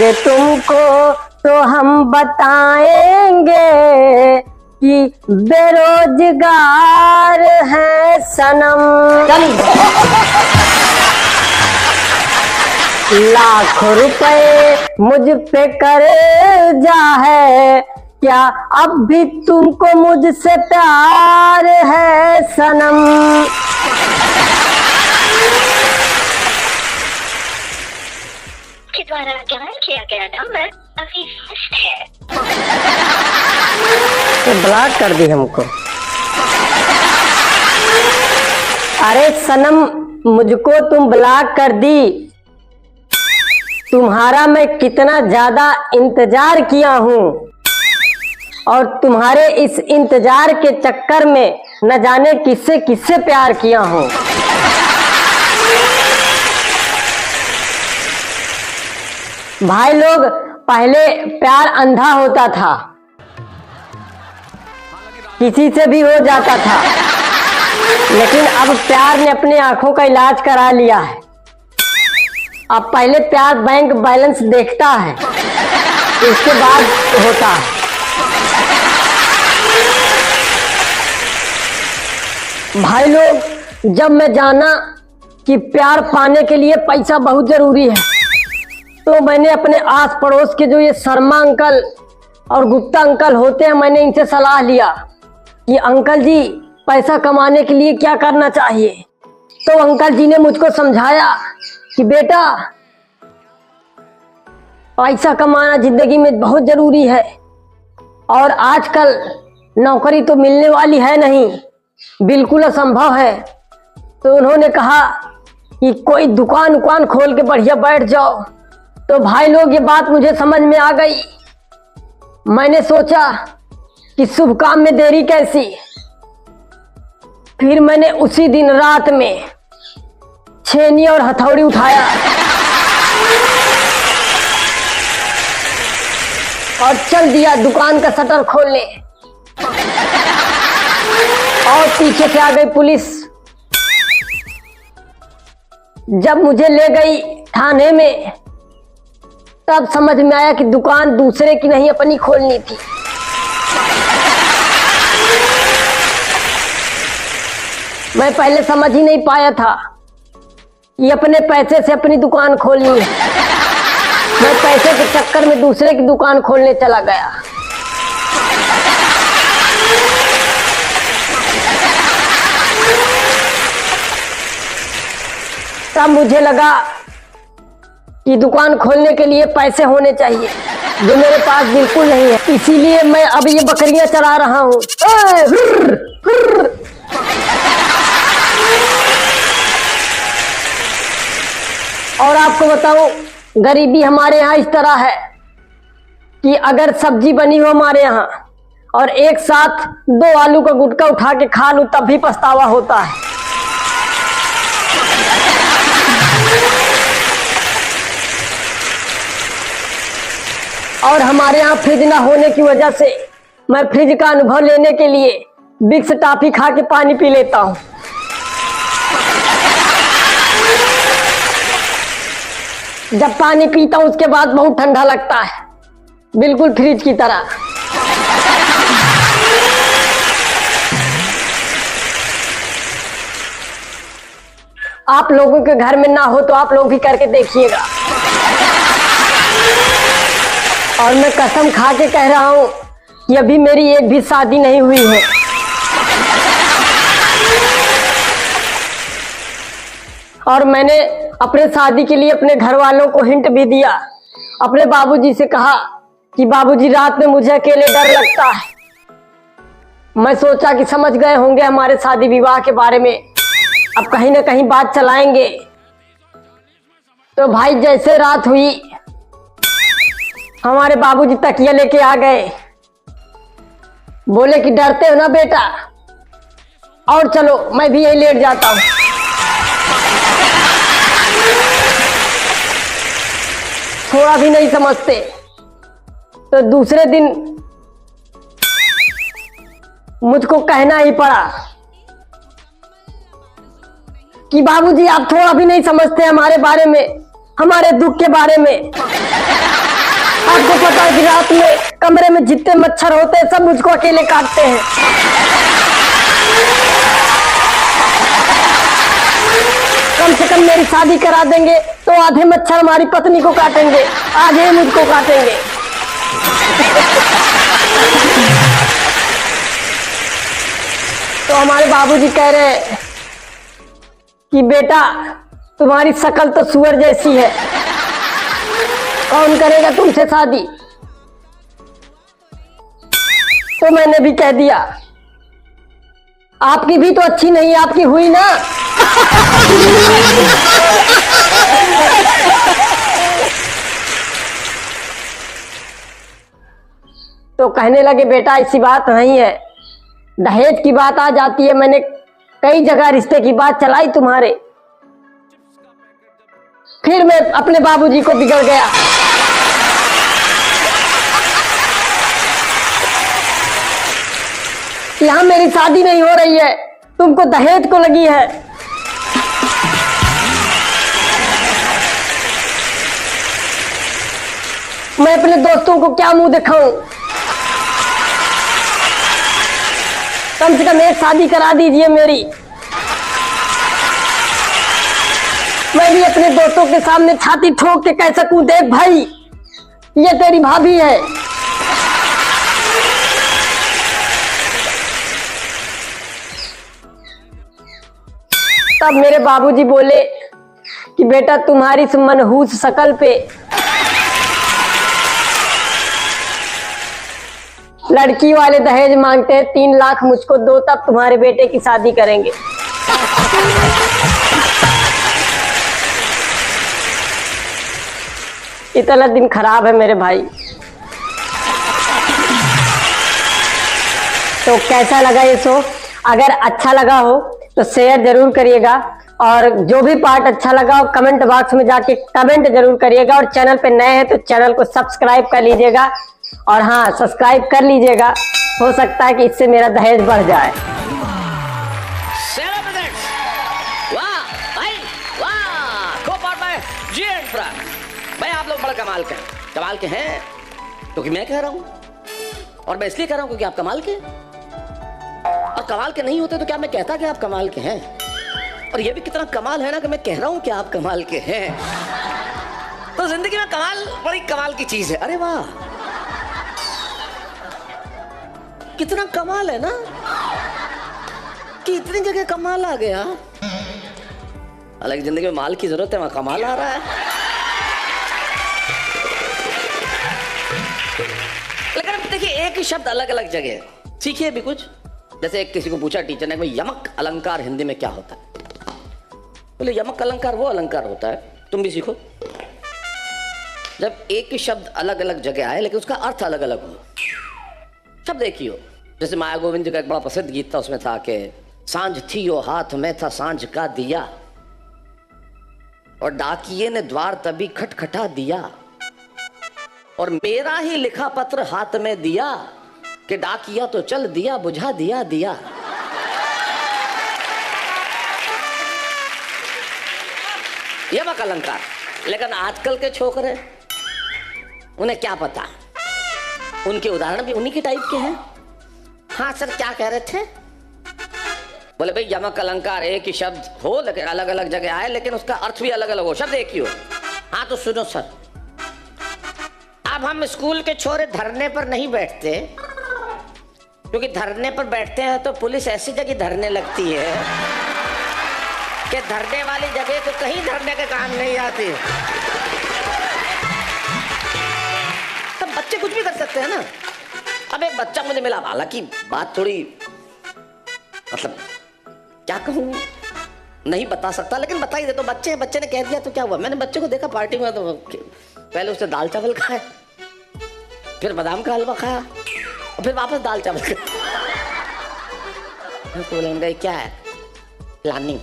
बताएंगे तुमको तो हम बताएंगे कि बेरोजगार है सनम। लाखों रुपए मुझ पे कर्जा है, क्या अब भी तुमको मुझसे प्यार है सनम। के द्वारा जान किया गया नंबर अभी व्यस्त है। तो ब्लॉक कर दी हमको। अरे सनम, मुझको तुम ब्लॉक कर दी। तुम्हारा मैं कितना ज्यादा इंतजार किया हूँ और तुम्हारे इस इंतजार के चक्कर में न जाने किससे किससे प्यार किया हूँ। भाई लोग, पहले प्यार अंधा होता था, किसी से भी हो जाता था, लेकिन अब प्यार ने अपनी आंखों का इलाज करा लिया है। अब पहले प्यार बैंक बैलेंस देखता है, उसके बाद होता है। भाई लोग, जब मैं जाना कि प्यार पाने के लिए पैसा बहुत जरूरी है, तो मैंने अपने आस पड़ोस के जो ये शर्मा अंकल और गुप्ता अंकल होते हैं, मैंने इनसे सलाह लिया कि अंकल जी, पैसा कमाने के लिए क्या करना चाहिए। तो अंकल जी ने मुझको समझाया कि बेटा, पैसा कमाना जिंदगी में बहुत जरूरी है और आजकल नौकरी तो मिलने वाली है नहीं, बिल्कुल असंभव है। तो उन्होंने कहा कि कोई दुकान खोल के बढ़िया बैठ जाओ। तो भाई लोग, ये बात मुझे समझ में आ गई। मैंने सोचा कि शुभ काम में देरी कैसी। फिर मैंने उसी दिन रात में छेनी और हथौड़ी उठाया और चल दिया दुकान का शटर खोलने। और पीछे से आ गई पुलिस। जब मुझे ले गई थाने में, तब समझ में आया कि दुकान दूसरे की नहीं, अपनी खोलनी थी। मैं पहले समझ ही नहीं पाया था कि अपने पैसे से अपनी दुकान खोलनी है। मैं पैसे के चक्कर में दूसरे की दुकान खोलने चला गया। तब मुझे लगा कि दुकान खोलने के लिए पैसे होने चाहिए, जो मेरे पास बिल्कुल नहीं है। इसीलिए मैं अब ये बकरियां चला रहा हूँ। और आपको बताऊं, गरीबी हमारे यहाँ इस तरह है कि अगर सब्जी बनी हो हमारे यहाँ और एक साथ 2 आलू का गुटका उठा के खा लूं, तब भी पछतावा होता है। और हमारे यहाँ फ्रिज ना होने की वजह से मैं फ्रिज का अनुभव लेने के लिए विक्स टॉफी खा के पानी पी लेता हूँ। जब पानी पीता हूँ उसके बाद बहुत ठंडा लगता है, बिल्कुल फ्रिज की तरह। आप लोगों के घर में ना हो तो आप लोग भी करके देखिएगा। और मैं कसम खा के कह रहा हूँ कि अभी मेरी एक भी शादी नहीं हुई है। और मैंने अपने शादी के लिए अपने घर वालों को हिंट भी दिया। अपने बाबूजी से कहा कि बाबूजी, रात में मुझे अकेले डर लगता है। मैं सोचा कि समझ गए होंगे हमारे शादी विवाह के बारे में, अब कहीं ना कहीं बात चलाएंगे। तो भाई, जैसे रात हुई, हमारे बाबूजी तकिया लेके आ गए। बोले कि डरते हो ना बेटा, और चलो मैं भी यही लेट जाता हूँ। थोड़ा भी नहीं समझते। तो दूसरे दिन मुझको कहना ही पड़ा कि बाबूजी, आप थोड़ा भी नहीं समझते हमारे बारे में, हमारे दुख के बारे में। आपको पता है कि रात में कमरे में जितने मच्छर होते हैं सब मुझको अकेले काटते हैं। कम से कम मेरी शादी करा देंगे तो आधे मच्छर हमारी पत्नी को काटेंगे, आधे मुझको काटेंगे। तो हमारे बाबूजी कह रहे हैं कि बेटा तुम्हारी शक्ल तो सुअर जैसी है, कौन करेगा तुमसे शादी। तो मैंने भी कह दिया आपकी भी तो अच्छी नहीं, आपकी हुई ना। तो कहने लगे बेटा ऐसी बात नहीं है, दहेज की बात आ जाती है, मैंने कई जगह रिश्ते की बात चलाई तुम्हारे। फिर मैं अपने बाबूजी को बिगड़ गया। यहां मेरी शादी नहीं हो रही है, तुमको दहेज को लगी है। मैं अपने दोस्तों को क्या मुंह दिखाऊं। कम से कम एक शादी करा दीजिए मेरी। मैं भी अपने दोस्तों के सामने छाती ठोक के कह सकूं देख भाई ये तेरी भाभी है। तब मेरे बाबूजी बोले कि बेटा तुम्हारी इस मनहूस शक्ल पे लड़की वाले दहेज मांगते हैं, 3 लाख मुझको दो तब तुम्हारे बेटे की शादी करेंगे। इतना दिन खराब है मेरे भाई। तो कैसा लगा ये शो? अगर अच्छा लगा हो तो शेयर जरूर करिएगा, और जो भी पार्ट अच्छा लगा हो कमेंट बॉक्स में जाके कमेंट जरूर करिएगा, और चैनल पे नए हैं तो चैनल को सब्सक्राइब कर लीजिएगा। और हाँ, सब्सक्राइब कर लीजिएगा, हो सकता है कि इससे मेरा दहेज बढ़ जाए। वाह भाई वाह, को-पार्ट बाय जीएन प्राण। भाई आप लोग बड़ा कमाल के हैं क्योंकि मैं कह रहा हूं, और मैं इसलिए कह रहा हूं क्योंकि आप कमाल के, और कमाल के नहीं होते तो क्या मैं कहता कि आप कमाल के हैं। और ये भी कितना कमाल है ना कि मैं कह रहा हूं कि आप कमाल के हैं। तो जिंदगी में कमाल बड़ी कमाल की चीज है। अरे वाह, कितना कमाल है ना कि इतनी जगह कमाल आ गया। हालांकि जिंदगी में माल की जरूरत है, वहां कमाल आ रहा है। लेकिन देखिए एक ही शब्द अलग अलग जगह, सीखिए भी कुछ। जैसे एक किसी को पूछा टीचर ने, यमक अलंकार हिंदी में क्या होता है? बोले यमक अलंकार वो अलंकार होता है, तुम भी सीखो, जब एक ही शब्द अलग अलग जगह आए लेकिन उसका अर्थ अलग अलग हो। शब्द एक ही हो। जैसे माया गोविंद जी का एक बड़ा प्रसिद्ध गीत था, उसमें था कि सांझ थी वो हाथ में था सांझ का दिया, और डाकिये ने द्वार तभी खटखटा दिया, और मेरा ही लिखा पत्र हाथ में दिया कि डाकिया तो चल दिया बुझा दिया दिया। यमक अलंकार। लेकिन आजकल के छोकरे, उन्हें क्या पता, उनके उदाहरण भी उन्हीं के टाइप के हैं। हाँ सर, क्या कह रहे थे? बोले भाई यमक अलंकार एक ही शब्द हो लेकिन अलग अलग जगह आए, लेकिन उसका अर्थ भी अलग अलग हो, शब्द एक ही हो। हाँ तो सुनो सर, अब हम स्कूल के छोरे धरने पर नहीं बैठते, क्योंकि धरने पर बैठते हैं तो पुलिस ऐसी जगह धरने लगती है कि धरने वाली जगह तो कहीं धरने के काम नहीं आती। तब बच्चे कुछ भी कर सकते हैं ना। अब एक बच्चा मुझे मिला, हालांकि बात थोड़ी, मतलब क्या कहूँ, नहीं बता सकता, लेकिन बता ही दे। तो बच्चे ने कह दिया तो क्या हुआ? मैंने बच्चे को देखा पार्टी में, तो पहले उसने दाल चावल खाए, फिर बादाम का हलवा खाया, और फिर वापस दाल चावल खाया। तो बोले क्या है? प्लानिंग।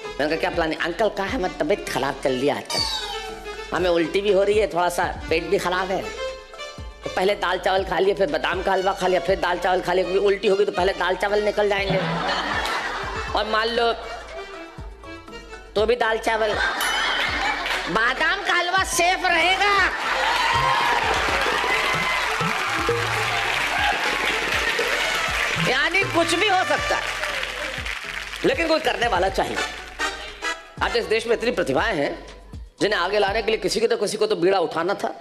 मैंने कहा क्या प्लानिंग? अंकल कहा है मैं तबीयत खराब चल रही है आजकल, हमें उल्टी भी हो रही है, थोड़ा सा पेट भी खराब है, तो पहले दाल चावल खा लिया, फिर बादाम का हलवा खा लिया, फिर दाल चावल खा लिया, क्योंकि उल्टी होगी तो पहले दाल चावल निकल जाएंगे, और मान लो तो भी दाल चावल। बादाम का हलवा सेफ कुछ भी हो सकता है, लेकिन कोई करने वाला चाहिए। आज इस देश में इतनी प्रतिभाएं हैं जिन्हें आगे लाने के लिए किसी को तो बीड़ा उठाना था।